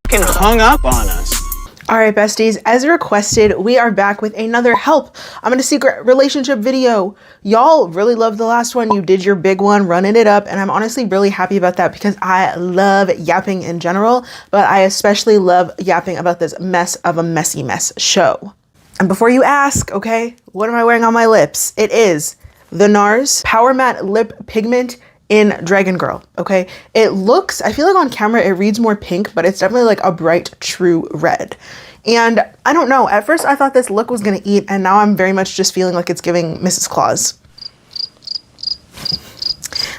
fucking hung up on us. All right, besties, as requested, we are back with another help. I'm in a secret relationship video. Y'all really loved the last one. You did your big one, running it up, and I'm honestly really happy about that because I love yapping in general, but I especially love yapping about this mess of a messy mess show. And before you ask, okay, what am I wearing on my lips? It is the NARS Power Matte Lip Pigment in Dragon Girl, okay? It looks, I feel like on camera it reads more pink, but it's definitely like a bright, true red. And I don't know, at first I thought this look was gonna eat, and now I'm very much just feeling like it's giving Mrs. Claus.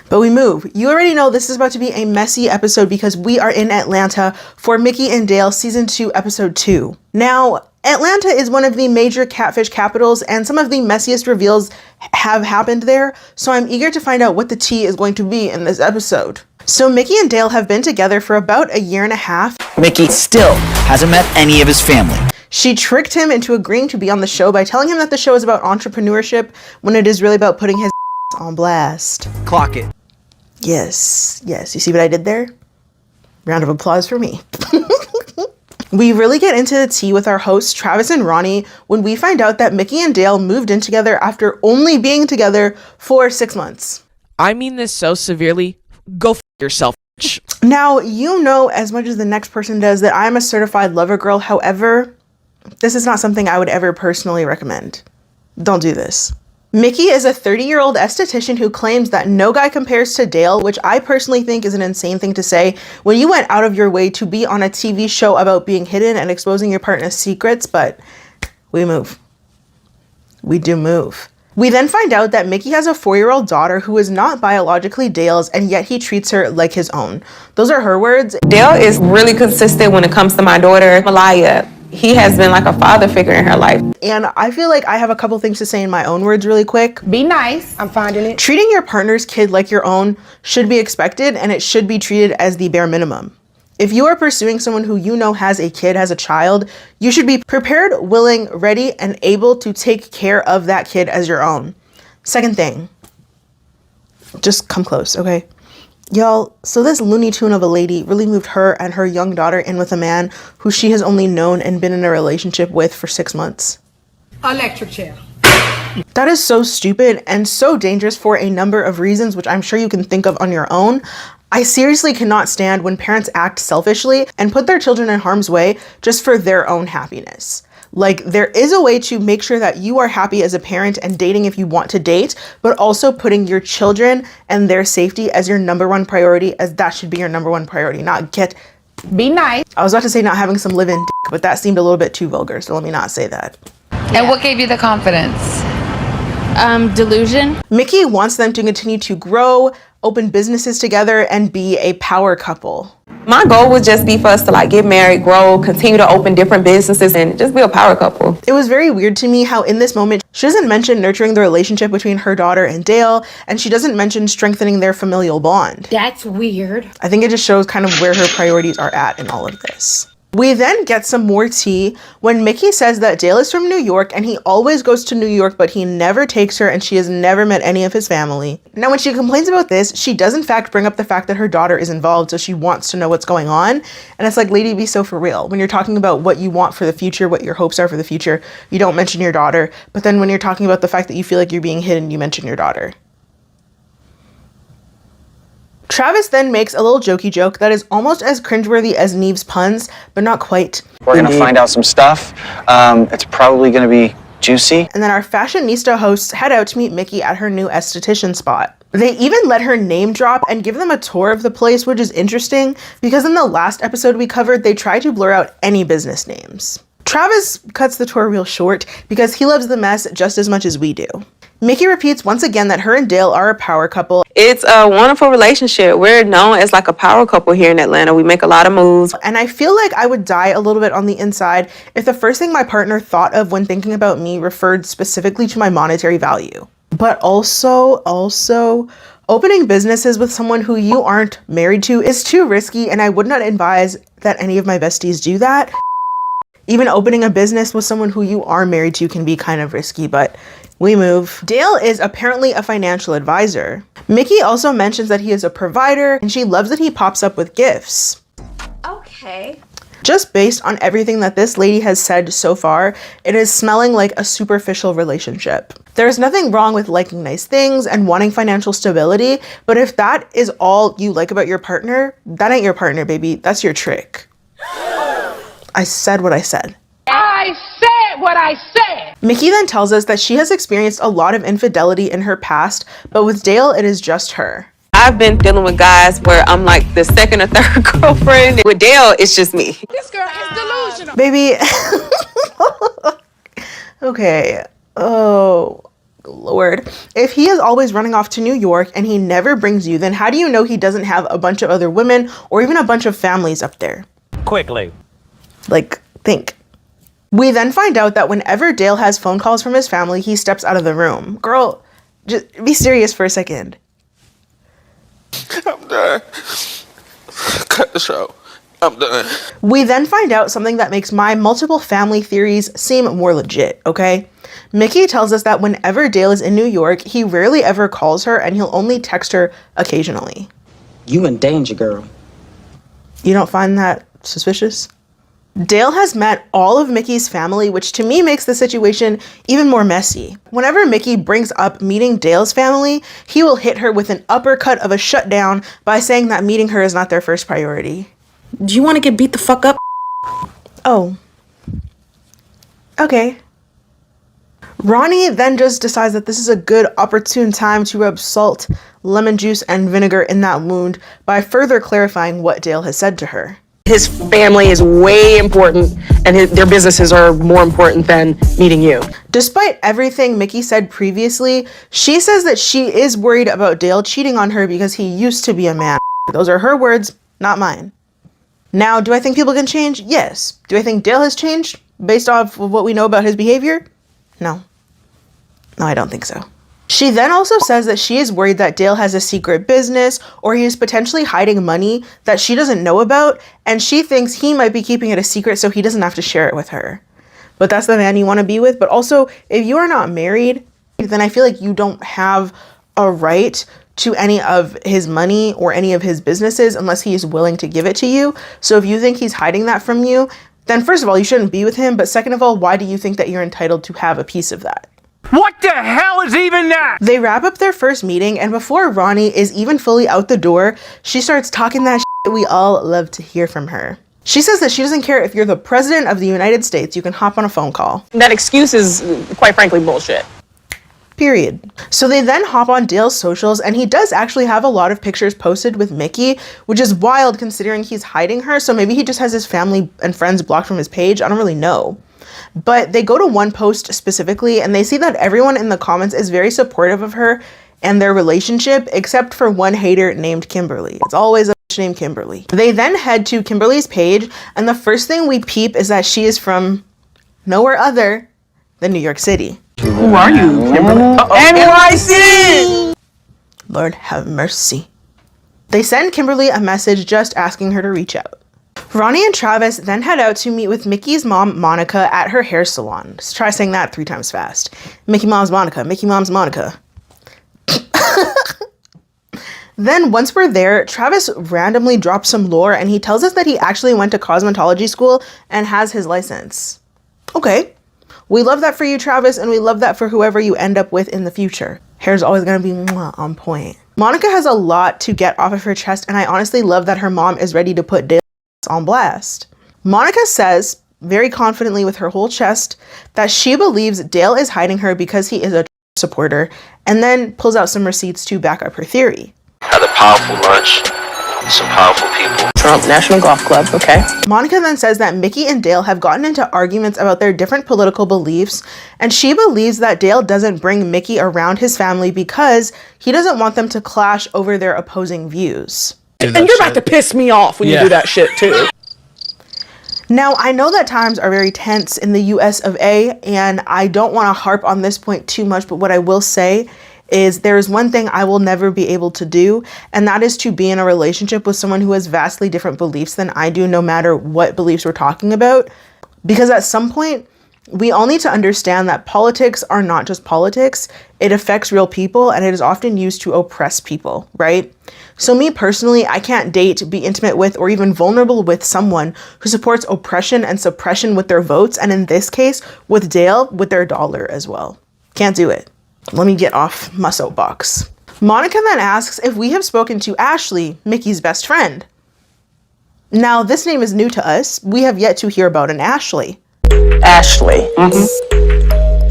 But we move. You already know this is about to be a messy episode because we are in Atlanta for Mikkie and Dale season 2, episode 2. Now, Atlanta is one of the major catfish capitals, and some of the messiest reveals have happened there, so I'm eager to find out what the tea is going to be in this episode. So Mikkie and Dale have been together for about a year and a half. Mikkie still hasn't met any of his family. She tricked him into agreeing to be on the show by telling him that the show is about entrepreneurship when it is really about putting his on blast. Clock it. Yes, yes, you see what I did there? Round of applause for me. We really get into the tea with our hosts, Travis and Rahne, when we find out that Mikkie and Dale moved in together after only being together for 6 months. I mean this so severely. Go f yourself. Now, you know as much as the next person does that I'm a certified lover girl. However, this is not something I would ever personally recommend. Don't do this. Mikkie is a 30-year-old esthetician who claims that no guy compares to Dale, which I personally think is an insane thing to say when you went out of your way to be on a TV show about being hidden and exposing your partner's secrets, but we move. We do move. We then find out that Mikkie has a 4-year-old daughter who is not biologically Dale's, and yet he treats her like his own. Those are her words. Dale is really consistent when it comes to my daughter, Malaya. He has been like a father figure in her life. And I feel like I have a couple things to say in my own words really quick. Be nice. I'm finding it. Treating your partner's kid like your own should be expected, and it should be treated as the bare minimum. If you are pursuing someone who you know has a kid, has a child, you should be prepared, willing, ready, and able to take care of that kid as your own. Second thing, just come close, okay? Y'all, so this Looney Tune of a lady really moved her and her young daughter in with a man who she has only known and been in a relationship with for 6 months. Electric chair. That is so stupid and so dangerous for a number of reasons, which I'm sure you can think of on your own. I seriously cannot stand when parents act selfishly and put their children in harm's way just for their own happiness. Like, there is a way to make sure that you are happy as a parent and dating if you want to date, but also putting your children and their safety as your number one priority, as that should be your number one priority, not get... Be nice. I was about to say not having some live-in dick, but that seemed a little bit too vulgar, so let me not say that. And what gave you the confidence? Delusion. Mikkie wants them to continue to grow, open businesses together, and be a power couple. My goal would just be for us to like get married, grow, continue to open different businesses, and just be a power couple. It was very weird to me how in this moment, she doesn't mention nurturing the relationship between her daughter and Dale, and she doesn't mention strengthening their familial bond. That's weird. I think it just shows kind of where her priorities are at in all of this. We then get some more tea when Mikkie says that Dale is from New York and he always goes to New York, but he never takes her and she has never met any of his family. Now, when she complains about this, she does in fact bring up the fact that her daughter is involved, so she wants to know what's going on. And it's like, lady, be so for real. When you're talking about what you want for the future, what your hopes are for the future, you don't mention your daughter. But then when you're talking about the fact that you feel like you're being hidden, you mention your daughter. Travis then makes a little jokey joke that is almost as cringeworthy as Neve's puns, but not quite. We're gonna find out some stuff. It's probably gonna be juicy. And then our fashionista hosts head out to meet Mikkie at her new esthetician spot. They even let her name drop and give them a tour of the place, which is interesting because in the last episode we covered, they tried to blur out any business names. Travis cuts the tour real short because he loves the mess just as much as we do. Mikkie repeats once again that her and Dale are a power couple. It's a wonderful relationship. We're known as like a power couple here in Atlanta. We make a lot of moves. And I feel like I would die a little bit on the inside if the first thing my partner thought of when thinking about me referred specifically to my monetary value. But also, opening businesses with someone who you aren't married to is too risky, and I would not advise that any of my besties do that. Even opening a business with someone who you are married to can be kind of risky, but we move. Dale is apparently a financial advisor. Mikkie also mentions that he is a provider, and she loves that he pops up with gifts. Okay. Just based on everything that this lady has said so far, it is smelling like a superficial relationship. There's nothing wrong with liking nice things and wanting financial stability, but if that is all you like about your partner, that ain't your partner, baby. That's your trick. I said what I said. I said what I said. Mikkie then tells us that she has experienced a lot of infidelity in her past, but with Dale, it is just her. I've been dealing with guys where I'm like the second or third girlfriend. With Dale, it's just me. This girl is delusional. Baby. Okay. Oh, Lord. If he is always running off to New York and he never brings you, then how do you know he doesn't have a bunch of other women or even a bunch of families up there? Quickly. Like, think. We then find out that whenever Dale has phone calls from his family, he steps out of the room. Girl, just be serious for a second. I'm done. Cut the show. I'm done. We then find out something that makes my multiple family theories seem more legit, okay? Mikkie tells us that whenever Dale is in New York, he rarely ever calls her and he'll only text her occasionally. You in danger, girl. You don't find that suspicious? Dale has met all of Mickie's family, which to me makes the situation even more messy. Whenever Mikkie brings up meeting Dale's family, he will hit her with an uppercut of a shutdown by saying that meeting her is not their first priority. Do you want to get beat the fuck up? Oh. Okay. Rahne then just decides that this is a good opportune time to rub salt, lemon juice, and vinegar in that wound by further clarifying what Dale has said to her. His family is way important and their businesses are more important than meeting you. Despite everything Mikkie said previously, she says that she is worried about Dale cheating on her because he used to be a man. Those are her words, not mine. Now, do I think people can change? Yes. Do I think Dale has changed based off of what we know about his behavior? No. No, I don't think so. She then also says that she is worried that Dale has a secret business or he is potentially hiding money that she doesn't know about, and she thinks he might be keeping it a secret so he doesn't have to share it with her. But that's the man you want to be with. But also, if you are not married, then I feel like you don't have a right to any of his money or any of his businesses unless he is willing to give it to you. So if you think he's hiding that from you, then first of all, you shouldn't be with him. But second of all, why do you think that you're entitled to have a piece of that? What the hell is even that? They wrap up their first meeting, and before Rahne is even fully out the door, she starts talking that shit we all love to hear from her. She says that she doesn't care if you're the president of the United States, you can hop on a phone call. That excuse is, quite frankly, bullshit. Period. So they then hop on Dale's socials, and he does actually have a lot of pictures posted with Mikkie, which is wild considering he's hiding her. So maybe he just has his family and friends blocked from his page. I don't really know. But they go to one post specifically, and they see that everyone in the comments is very supportive of her and their relationship, except for one hater named Kimberly. It's always a bitch named Kimberly. They then head to Kimberly's page, and the first thing we peep is that she is from nowhere other than New York City. Who are you, Kimberly? NYC! Lord have mercy. They send Kimberly a message just asking her to reach out. Rahne and Travis then head out to meet with Mickie's mom, Monica, at her hair salon. Let's try saying that 3 times fast. Mikkie mom's Monica, Mikkie mom's Monica. Then once we're there, Travis randomly drops some lore and he tells us that he actually went to cosmetology school and has his license. Okay. We love that for you, Travis, and we love that for whoever you end up with in the future. Hair's always gonna be on point. Monica has a lot to get off of her chest, and I honestly love that her mom is ready to put Dale on blast. Monica says, very confidently with her whole chest, that she believes Dale is hiding her because he is a supporter, and then pulls out some receipts to back up her theory. Had a powerful lunch. Some powerful people. Trump National Golf Club, okay. Monica then says that Mikkie and Dale have gotten into arguments about their different political beliefs, and she believes that Dale doesn't bring Mikkie around his family because he doesn't want them to clash over their opposing views. And you're about to piss me off when you do that shit too. Now, I know that times are very tense in the US of A, and I don't want to harp on this point too much, but what I will say is there is one thing I will never be able to do, and that is to be in a relationship with someone who has vastly different beliefs than I do, no matter what beliefs we're talking about. Because at some point, We all need to understand that politics are not just politics. It affects real people and it is often used to oppress people, right? So me personally, I can't date, be intimate with, or even vulnerable with someone who supports oppression and suppression with their votes, and in this case, with Dale, with their dollar as well. Can't do it. Let me get off my soapbox. Monica then asks if we have spoken to Ashley, Mickie's best friend. Now, this name is new to us. We have yet to hear about an Ashley. Ashley.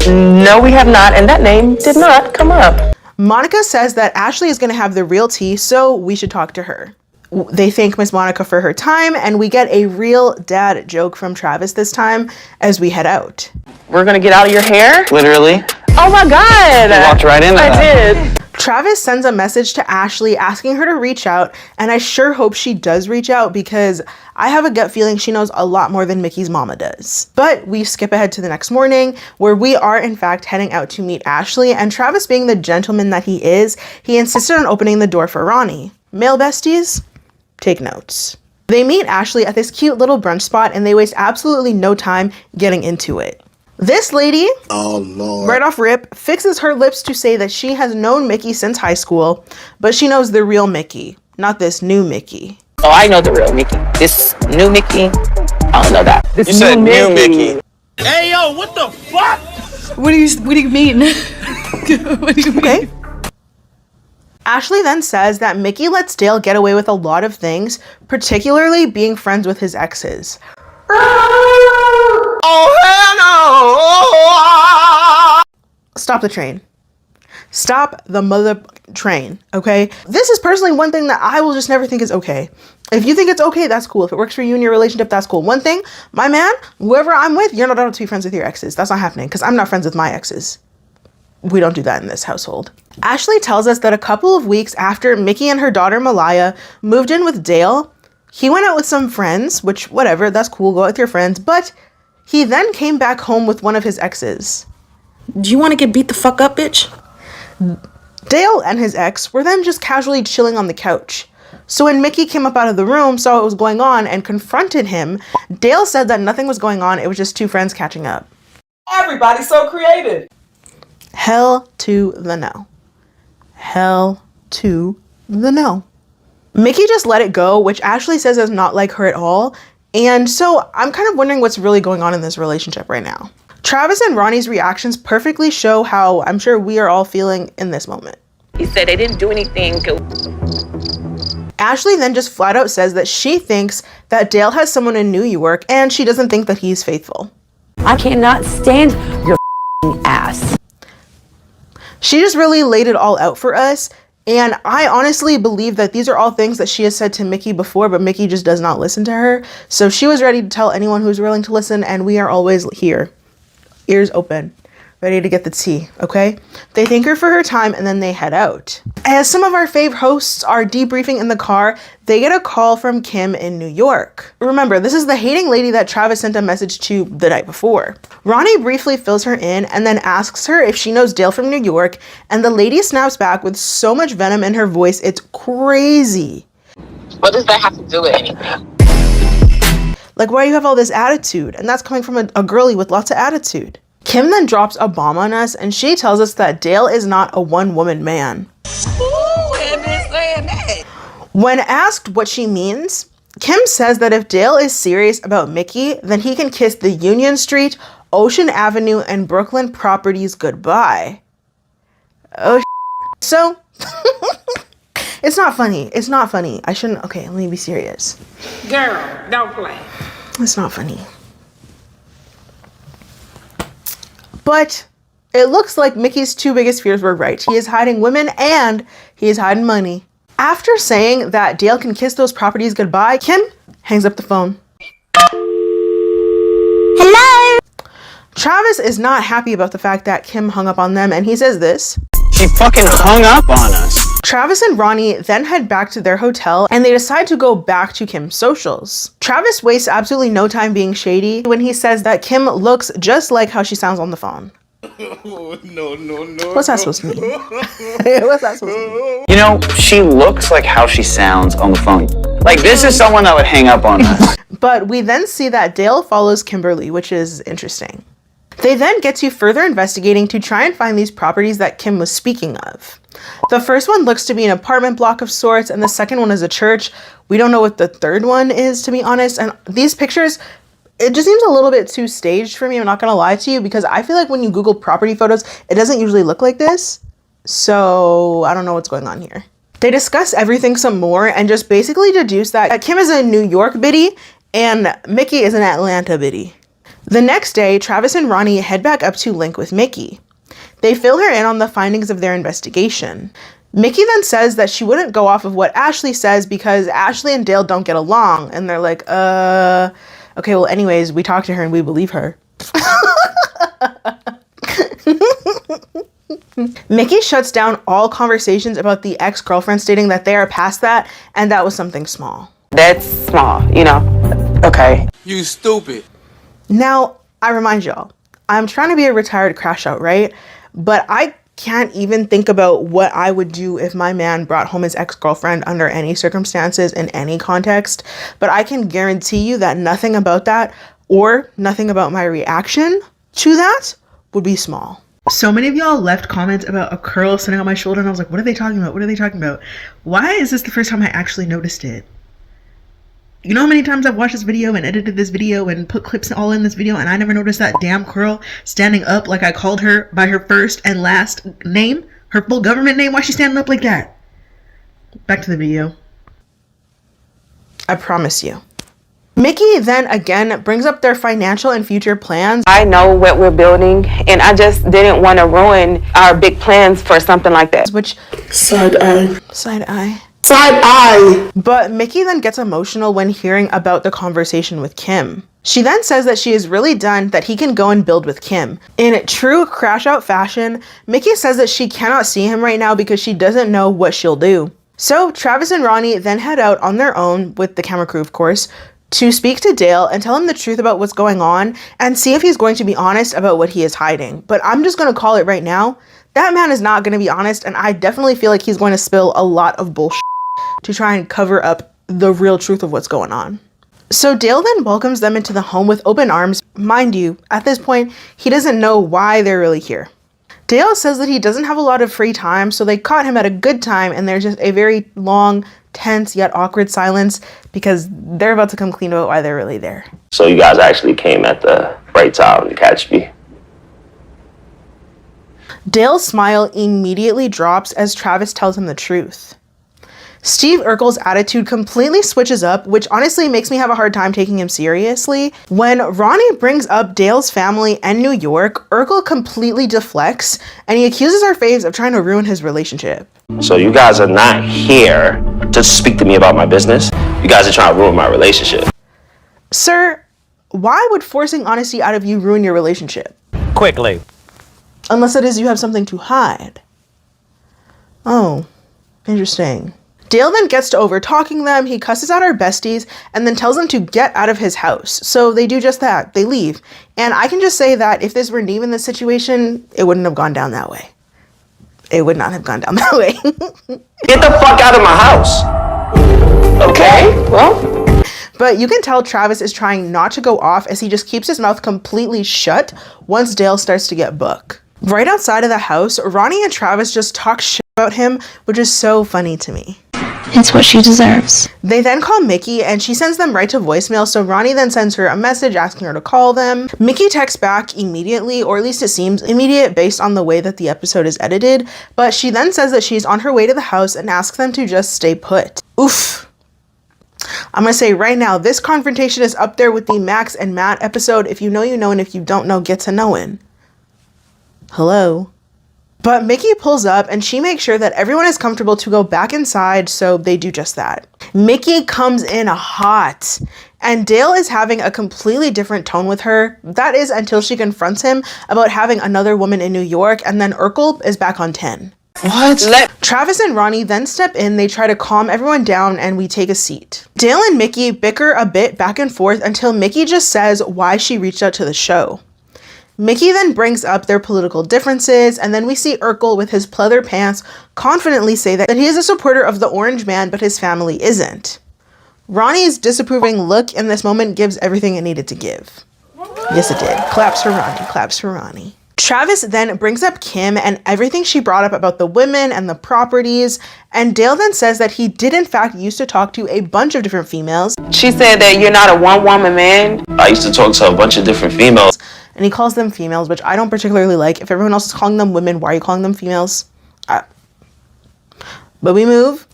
No, we have not, and that name did not come up. Monica says that Ashley is going to have the real tea, so we should talk to her. They thank Miss Monica for her time, and we get a real dad joke from Travis this time as we head out. We're gonna get out of your hair? Literally. Oh my God! You walked right into that. I did. Travis sends a message to Ashley asking her to reach out, and I sure hope she does reach out because I have a gut feeling she knows a lot more than Mickie's mama does. But we skip ahead to the next morning where we are in fact heading out to meet Ashley, and Travis, being the gentleman that he is, he insisted on opening the door for Rahne. Male besties? Take notes. They meet Ashley at this cute little brunch spot and they waste absolutely no time getting into it. This lady, oh Lord, right off rip, fixes her lips to say that she has known Mikkie since high school, but she knows the real Mikkie, not this new Mikkie. Oh, I know the real Mikkie. This new Mikkie, I don't know that. This You said new Mikkie. Hey, yo, what the fuck? What do you mean? What do you mean? Okay. Ashley then says that Mikkie lets Dale get away with a lot of things, particularly being friends with his exes. Oh, hell no! Stop the train. Stop the mother train, okay? This is personally one thing that I will just never think is okay. If you think it's okay, that's cool. If it works for you in your relationship, that's cool. One thing, my man, whoever I'm with, you're not allowed to be friends with your exes. That's not happening because I'm not friends with my exes. We don't do that in this household. Ashley tells us that a couple of weeks after Mikkie and her daughter Malaya moved in with Dale, he went out with some friends, which whatever, that's cool, go out with your friends, but he then came back home with one of his exes. Do you want to get beat the fuck up, bitch? Dale and his ex were then just casually chilling on the couch. So when Mikkie came up out of the room, saw what was going on, and confronted him, Dale said that nothing was going on, it was just two friends catching up. Everybody's so creative. Hell to the no. Hell to the no. Mikkie just let it go, which Ashley says is not like her at all. And so I'm kind of wondering what's really going on in this relationship right now. Travis and Rahne's reactions perfectly show how I'm sure we are all feeling in this moment. He said they didn't do anything. Ashley then just flat out says that she thinks that Dale has someone in New York and she doesn't think that he's faithful. I cannot stand your ass. She just really laid it all out for us. And I honestly believe that these are all things that she has said to Mikkie before, but Mikkie just does not listen to her. So she was ready to tell anyone who's willing to listen, and we are always here, ears open, ready to get the tea, okay? They thank her for her time and then they head out. As some of our fave hosts are debriefing in the car, they get a call from Kim in New York. Remember, this is the hating lady that Travis sent a message to the night before. Rahne briefly fills her in and then asks her if she knows Dale from New York, and the lady snaps back with so much venom in her voice, it's crazy. What does that have to do with anything? Like, why do you have all this attitude? And that's coming from a girlie with lots of attitude. Kim then drops a bomb on us and she tells us that Dale is not a one-woman man. Ooh, and been saying that. When asked what she means, Kim says that if Dale is serious about Mikkie, then he can kiss the Union Street, Ocean Avenue, and Brooklyn properties goodbye. Oh, so it's not funny. It's not funny. I shouldn't. Okay, let me be serious. Girl, don't play. It's not funny. But it looks like Mickie's two biggest fears were right. He is hiding women and he is hiding money. After saying that Dale can kiss those properties goodbye, Kim hangs up the phone. Hello? Travis is not happy about the fact that Kim hung up on them, and he says this. She fucking hung up on us. Travis and Rahne then head back to their hotel and they decide to go back to Kim's socials. Travis wastes absolutely no time being shady when he says that Kim looks just like how she sounds on the phone. No. What's that supposed to mean? What's that supposed to mean? You know, she looks like how she sounds on the phone. Like, this is someone that would hang up on us. But we then see that Dale follows Kimberly, which is interesting. They then get to further investigating to try and find these properties that Kim was speaking of. The first one looks to be an apartment block of sorts, and the second one is a church. We don't know what the third one is, to be honest. And these pictures, it just seems a little bit too staged for me. I'm not gonna lie to you, because I feel like when you Google property photos, it doesn't usually look like this. So I don't know what's going on here. They discuss everything some more and just basically deduce that Kim is a New York biddy and Mikkie is an Atlanta biddy. The next day, Travis and Rahne head back up to link with Mikkie. They fill her in on the findings of their investigation. Mikkie then says that she wouldn't go off of what Ashley says because Ashley and Dale don't get along. And they're like, okay, well, anyways, we talked to her and we believe her. Mikkie shuts down all conversations about the ex-girlfriend, stating that they are past that and that was something small. That's small, you know. Okay. You stupid. Now, I remind y'all, I'm trying to be a retired crash out, right? But I can't even think about what I would do if my man brought home his ex-girlfriend under any circumstances in any context. But I can guarantee you that nothing about that or nothing about my reaction to that would be small. So many of y'all left comments about a curl sitting on my shoulder and I was like, what are they talking about? What are they talking about? Why is this the first time I actually noticed it? You know how many times I've watched this video and edited this video and put clips all in this video and I never noticed that damn curl standing up like I called her by her first and last name? Her full government name? Why is she standing up like that? Back to the video. I promise you. Mikkie then again brings up their financial and future plans. I know what we're building, and I just didn't want to ruin our big plans for something like that. Which, Side eye. side eye. Side eye. But Mikkie then gets emotional when hearing about the conversation with Kim. She then says that she is really done, that he can go and build with Kim. In true crash out fashion, Mikkie says that she cannot see him right now because she doesn't know what she'll do. So Travis and Rahne then head out on their own, with the camera crew of course, to speak to Dale and tell him the truth about what's going on and see if he's going to be honest about what he is hiding. But I'm just going to call it right now. That man is not going to be honest, and I definitely feel like he's going to spill a lot of bullshit to try and cover up the real truth of what's going on. So Dale then welcomes them into the home with open arms. Mind you, at this point, he doesn't know why they're really here. Dale says that he doesn't have a lot of free time, so they caught him at a good time, and there's just a very long, tense yet awkward silence because they're about to come clean about why they're really there. So you guys actually came at the right time to catch me. Dale's smile immediately drops as Travis tells him the truth. Steve Urkel's attitude completely switches up, which honestly makes me have a hard time taking him seriously. When Rahne brings up Dale's family and New York, Urkel completely deflects and he accuses our faves of trying to ruin his relationship. So you guys are not here to speak to me about my business. You guys are trying to ruin my relationship. Sir, why would forcing honesty out of you ruin your relationship? Quickly. Unless it is you have something to hide. Oh, interesting. Dale then gets to over-talking them, he cusses out our besties, and then tells them to get out of his house. So they do just that, they leave. And I can just say that if this were Neve in this situation, it wouldn't have gone down that way. It would not have gone down that way. Get the fuck out of my house. Okay, well. But you can tell Travis is trying not to go off as he just keeps his mouth completely shut once Dale starts to get book. Right outside of the house, Rahne and Travis just talk shit about him, which is so funny to me. It's what she deserves. They then call Mikkie and she sends them right to voicemail, so Rahne then sends her a message asking her to call them. Mikkie texts back immediately, or at least it seems immediate based on the way that the episode is edited, but she then says that she's on her way to the house and asks them to just stay put. Oof. I'm gonna say right now, this confrontation is up there with the Max and Matt episode. If you know, you know, and if you don't know, get to knowing. Hello. But Mikkie pulls up and she makes sure that everyone is comfortable to go back inside, so they do just that. Mikkie comes in hot, and Dale is having a completely different tone with her. That is until she confronts him about having another woman in New York, and then Urkel is back on 10. What? Travis and Rahne then step in, they try to calm everyone down, and we take a seat. Dale and Mikkie bicker a bit back and forth until Mikkie just says why she reached out to the show. Mikkie then brings up their political differences, and then we see Urkel with his pleather pants confidently say that he is a supporter of the orange man, but his family isn't. Ronnie's disapproving look in this moment gives everything it needed to give. Yes, it did. Claps for Rahne. Claps for Rahne. Travis then brings up Kim and everything she brought up about the women and the properties, and Dale then says that he did in fact used to talk to a bunch of different females. She said that you're not a one-woman man. I used to talk to a bunch of different females. And he calls them females, which I don't particularly like. If everyone else is calling them women, why are you calling them females? But we move.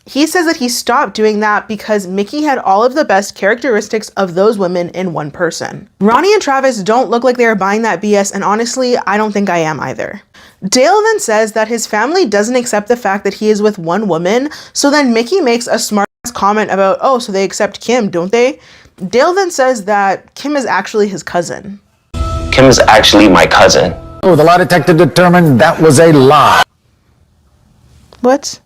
He says that he stopped doing that because Mikkie had all of the best characteristics of those women in one person. Rahne and Travis don't look like they are buying that BS, and honestly, I don't think I am either. Dale then says that his family doesn't accept the fact that he is with one woman, so then Mikkie makes a smart comment about, oh, so they accept Kim, don't they? Dale then says that Kim is actually his cousin. Kim is actually my cousin. Oh, the lie detector determined that was a lie. What?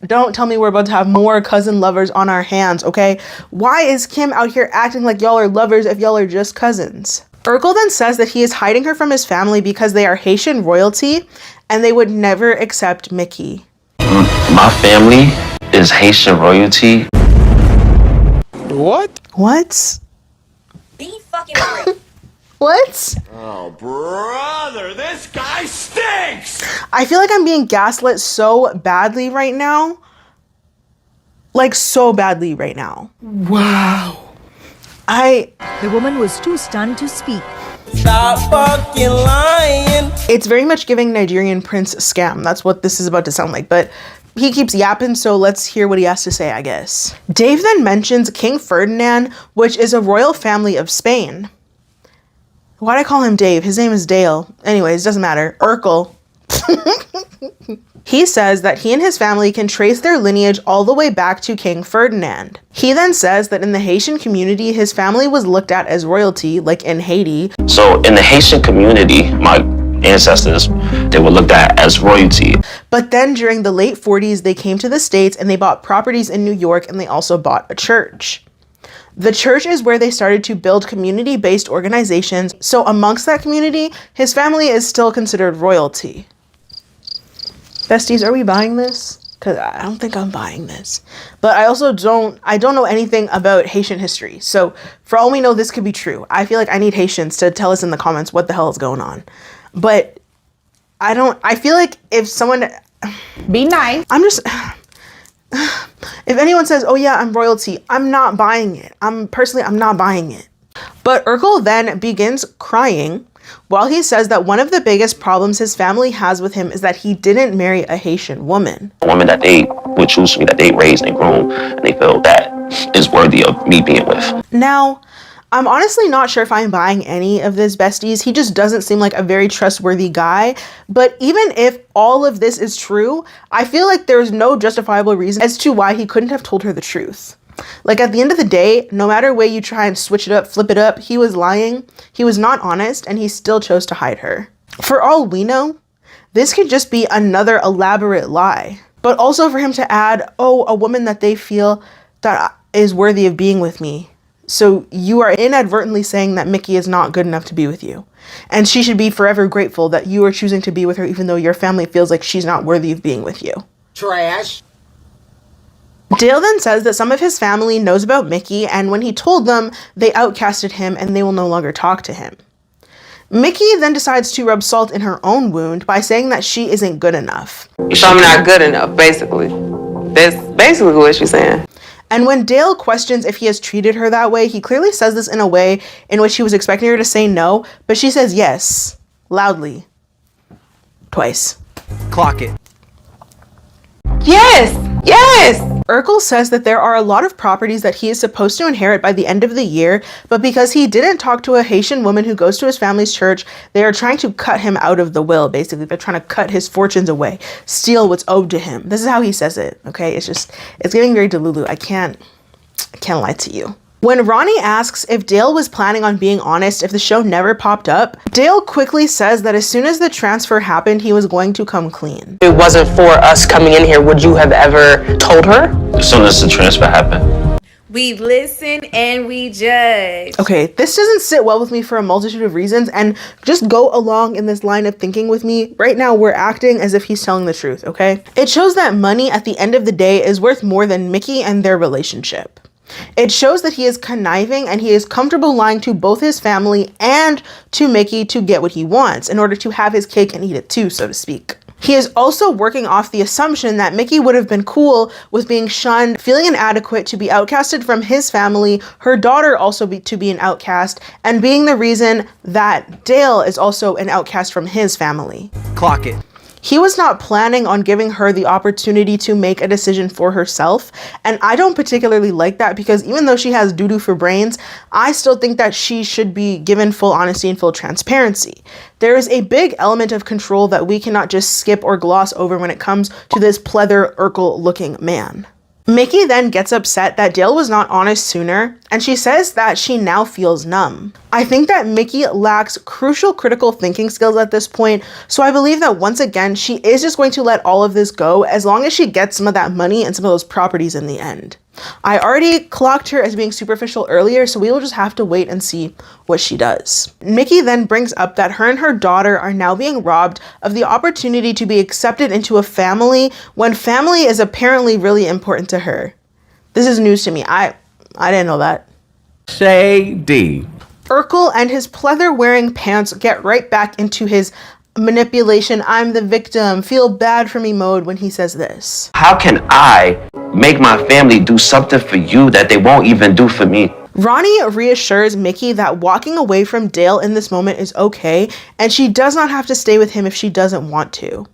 Don't tell me we're about to have more cousin lovers on our hands, okay? Why is Kim out here acting like y'all are lovers if y'all are just cousins? Urkel then says that he is hiding her from his family because they are Haitian royalty and they would never accept Mikkie. My family is Haitian royalty. What? What? Be fucking great. What? Oh, brother, this guy stinks! I feel like I'm being gaslit so badly right now. Like, so badly right now. Wow. The woman was too stunned to speak. Stop fucking lying. It's very much giving Nigerian prince scam. That's what this is about to sound like, but he keeps yapping, so let's hear what he has to say, I guess. Dave then mentions King Ferdinand, which is a royal family of Spain. Why'd I call him Dave? His name is Dale. Anyways, doesn't matter. Urkel. He says that he and his family can trace their lineage all the way back to King Ferdinand. He then says that in the Haitian community, his family was looked at as royalty, like in Haiti. So in the Haitian community, my ancestors, they were looked at as royalty. But then during the late 40s, they came to the States and they bought properties in New York, and they also bought a church. The church is where they started to build community-based organizations. So amongst that community, his family is still considered royalty. Besties, are we buying this? Because I don't think I'm buying this. But I also don't know anything about Haitian history. So for all we know, this could be true. I feel like I need Haitians to tell us in the comments what the hell is going on. But I feel like if someone... Be nice. I'm just... If anyone says, oh yeah, I'm royalty, I'm not buying it. I'm not buying it. But Urkel then begins crying while he says that one of the biggest problems his family has with him is that he didn't marry a Haitian woman. A woman that they would choose me, that they raised and grown, and they feel that is worthy of me being with. Now, I'm honestly not sure if I'm buying any of this, besties. He just doesn't seem like a very trustworthy guy. But even if all of this is true, I feel like there's no justifiable reason as to why he couldn't have told her the truth. Like, at the end of the day, no matter way you try and switch it up, flip it up, he was lying, he was not honest, and he still chose to hide her. For all we know, this could just be another elaborate lie. But also for him to add, oh, a woman that they feel that is worthy of being with me. So you are inadvertently saying that Mikkie is not good enough to be with you. And she should be forever grateful that you are choosing to be with her even though your family feels like she's not worthy of being with you. Trash. Dale then says that some of his family knows about Mikkie, and when he told them, they outcasted him and they will no longer talk to him. Mikkie then decides to rub salt in her own wound by saying that she isn't good enough. So I'm not good enough, basically. That's basically what she's saying. And when Dale questions if he has treated her that way, he clearly says this in a way in which he was expecting her to say no, but she says yes, loudly, twice. Clock it. Yes, yes. Urkel says that there are a lot of properties that he is supposed to inherit by the end of the year, but because he didn't talk to a Haitian woman who goes to his family's church, they are trying to cut him out of the will, basically. They're trying to cut his fortunes away, steal what's owed to him. This is how he says it, okay? It's getting very delulu. I can't lie to you. When Rahne asks if Dale was planning on being honest if the show never popped up, Dale quickly says that as soon as the transfer happened, he was going to come clean. If it wasn't for us coming in here, would you have ever told her? As soon as the transfer happened. We listen and we judge. Okay, this doesn't sit well with me for a multitude of reasons, and just go along in this line of thinking with me. Right now, we're acting as if he's telling the truth, okay? It shows that money at the end of the day is worth more than Mikkie and their relationship. It shows that he is conniving and he is comfortable lying to both his family and to Mikkie to get what he wants in order to have his cake and eat it too, so to speak. He is also working off the assumption that Mikkie would have been cool with being shunned, feeling inadequate, to be outcasted from his family, her daughter also to be an outcast, and being the reason that Dale is also an outcast from his family. Clock it. He was not planning on giving her the opportunity to make a decision for herself, and I don't particularly like that because even though she has doo-doo for brains, I still think that she should be given full honesty and full transparency. There is a big element of control that we cannot just skip or gloss over when it comes to this pleather Urkel-looking man. Mikkie then gets upset that Dale was not honest sooner, and she says that she now feels numb. I think that Mikkie lacks crucial critical thinking skills at this point, so I believe that once again, she is just going to let all of this go as long as she gets some of that money and some of those properties in the end. I already clocked her as being superficial earlier, so we will just have to wait and see what she does. Mikkie then brings up that her and her daughter are now being robbed of the opportunity to be accepted into a family when family is apparently really important to her. This is news to me. I didn't know that. Shady. Urkel and his pleather-wearing pants get right back into his manipulation, I'm the victim, feel bad for me mode when he says this. How can I make my family do something for you that they won't even do for me? Rahne reassures Mikkie that walking away from Dale in this moment is okay, and she does not have to stay with him if she doesn't want to.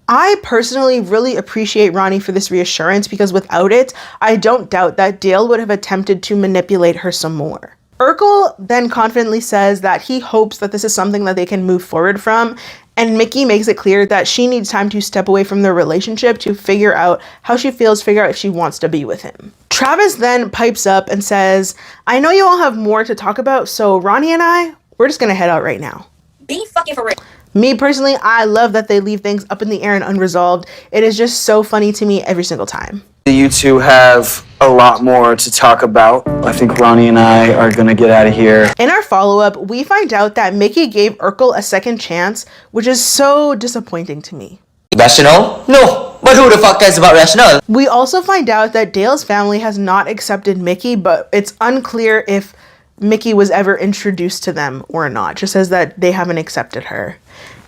I personally really appreciate Rahne for this reassurance because without it, I don't doubt that Dale would have attempted to manipulate her some more. Urkel then confidently says that he hopes that this is something that they can move forward from, and Mikkie makes it clear that she needs time to step away from their relationship to figure out how she feels, figure out if she wants to be with him. Travis then pipes up and says, I know you all have more to talk about, so Rahne and we're just gonna head out right now. Be fucking for real. Me personally, I love that they leave things up in the air and unresolved. It is just so funny to me every single time. You two have a lot more to talk about. I think Rahne and I are gonna get out of here. In our follow-up, we find out that Mikkie gave Urkel a second chance, which is so disappointing to me. Rational? No, but who the fuck cares about rational? We also find out that Dale's family has not accepted Mikkie, but it's unclear if Mikkie was ever introduced to them or not. It just says that they haven't accepted her.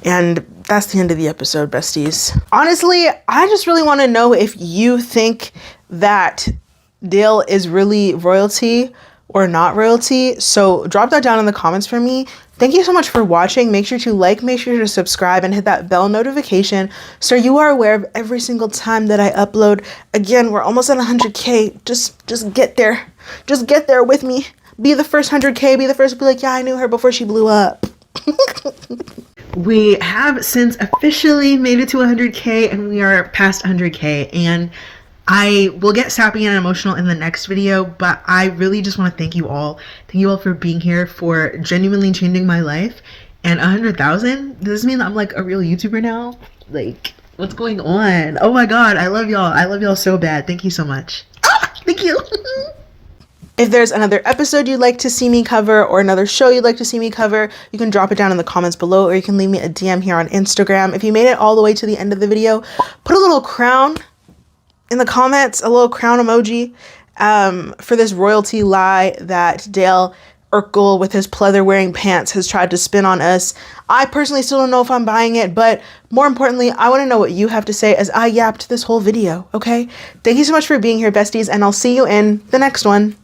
And that's the end of the episode, besties. Honestly, I just really want to know if you think that Dale is really royalty or not royalty. So drop that down in the comments for me. Thank you so much for watching. Make sure to like, make sure to subscribe, and hit that bell notification so you are aware of every single time that I upload. Again, we're almost at 100K. Just get there. Just get there with me. Be the first 100K. Be the first to be like, yeah, I knew her before she blew up. We have since officially made it to 100K, and we are past 100K, and I will get sappy and emotional in the next video, but I really just want to thank you all. Thank you all for being here, for genuinely changing my life. And 100,000? Does this mean that I'm like a real YouTuber now? Like, what's going on? Oh my god, I love y'all. I love y'all so bad. Thank you so much. Thank you. If there's another episode you'd like to see me cover or another show you'd like to see me cover, you can drop it down in the comments below, or you can leave me a DM here on Instagram. If you made it all the way to the end of the video, put a little crown in the comments, a little crown emoji for this royalty lie that Dale Urkel with his pleather wearing pants has tried to spin on us. I personally still don't know if I'm buying it, but more importantly, I want to know what you have to say as I yapped this whole video, okay? Thank you so much for being here, besties, and I'll see you in the next one.